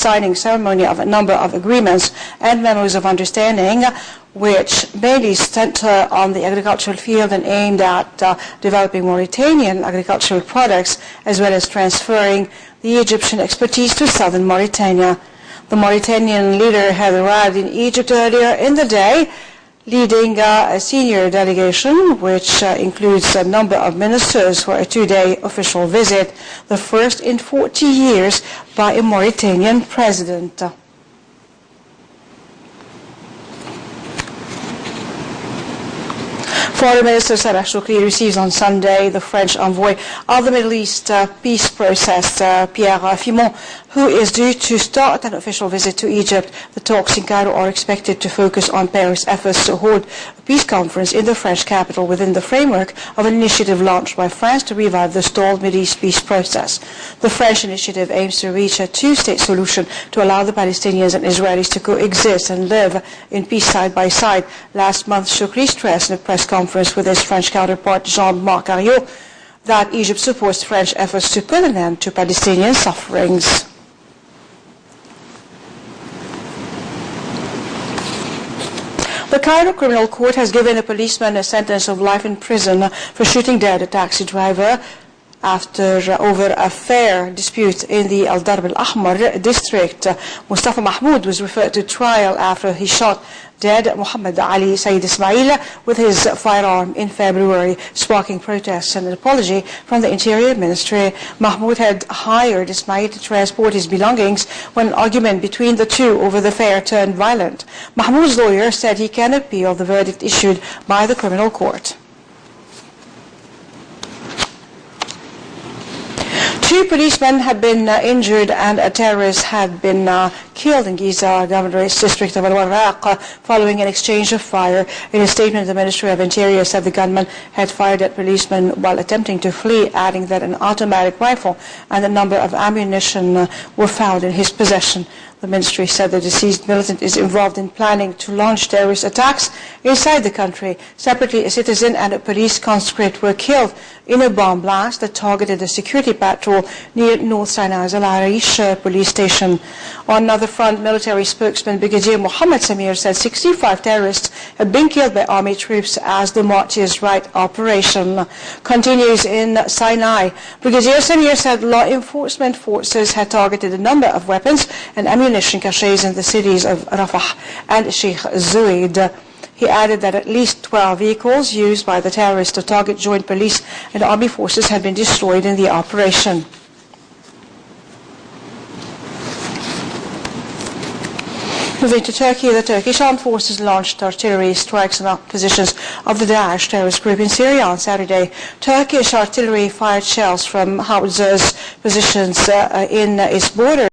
signing ceremony of a number of agreements and memos of understanding, which mainly center on the agricultural field and aimed at developing Mauritanian agricultural products, as well as transferring the Egyptian expertise to southern Mauritania. The Mauritanian leader had arrived in Egypt earlier in the day, leading a senior delegation, which includes a number of ministers, for a 2-day official visit, the first in 40 years by a Mauritanian president. Foreign Minister Salah Shoukri receives on Sunday the French envoy of the Middle East peace process, Pierre Fimon, who is due to start an official visit to Egypt. The talks in Cairo are expected to focus on Paris' efforts to hold a peace conference in the French capital within the framework of an initiative launched by France to revive the stalled Middle East peace process. The French initiative aims to reach a two-state solution to allow the Palestinians and Israelis to coexist and live in peace side by side. Last month, Shoukri stressed in a press conference with his French counterpart Jean-Marc Ayrault that Egypt supports French efforts to put an end to Palestinian sufferings. The Cairo Criminal Court has given a policeman a sentence of life in prison for shooting dead a taxi driver over a fare dispute in the Al Darb al-Ahmar district. Mustafa Mahmoud was referred to trial after he shot dead Muhammad Ali Sayyid Ismail with his firearm in February, sparking protests and an apology from the Interior Ministry. Mahmoud had hired Ismail to transport his belongings when an argument between the two over the fare turned violent. Mahmoud's lawyer said he can appeal the verdict issued by the criminal court. 2 policemen had been injured and a terrorist had been killed in Giza Governorate District of Al-Warraq following an exchange of fire. In a statement, the Ministry of Interior said the gunman had fired at policemen while attempting to flee, adding that an automatic rifle and a number of ammunition were found in his possession. The ministry said the deceased militant is involved in planning to launch terrorist attacks inside the country. Separately, a citizen and a police conscript were killed in a bomb blast that targeted a security patrol near North Sinai's Al Arish police station. On another front, military spokesman Brigadier Mohammed Samir said 65 terrorists had been killed by army troops as the Martyrs' Right operation continues in Sinai. Brigadier Samir said law enforcement forces had targeted a number of weapons and ammunition caches in the cities of Rafah and Sheikh Zayed. He added that at least 12 vehicles used by the terrorists to target joint police and army forces had been destroyed in the operation. Moving to Turkey, the Turkish armed forces launched artillery strikes on positions of the Daesh terrorist group in Syria on Saturday. Turkish artillery fired shells from howitzers positions in its border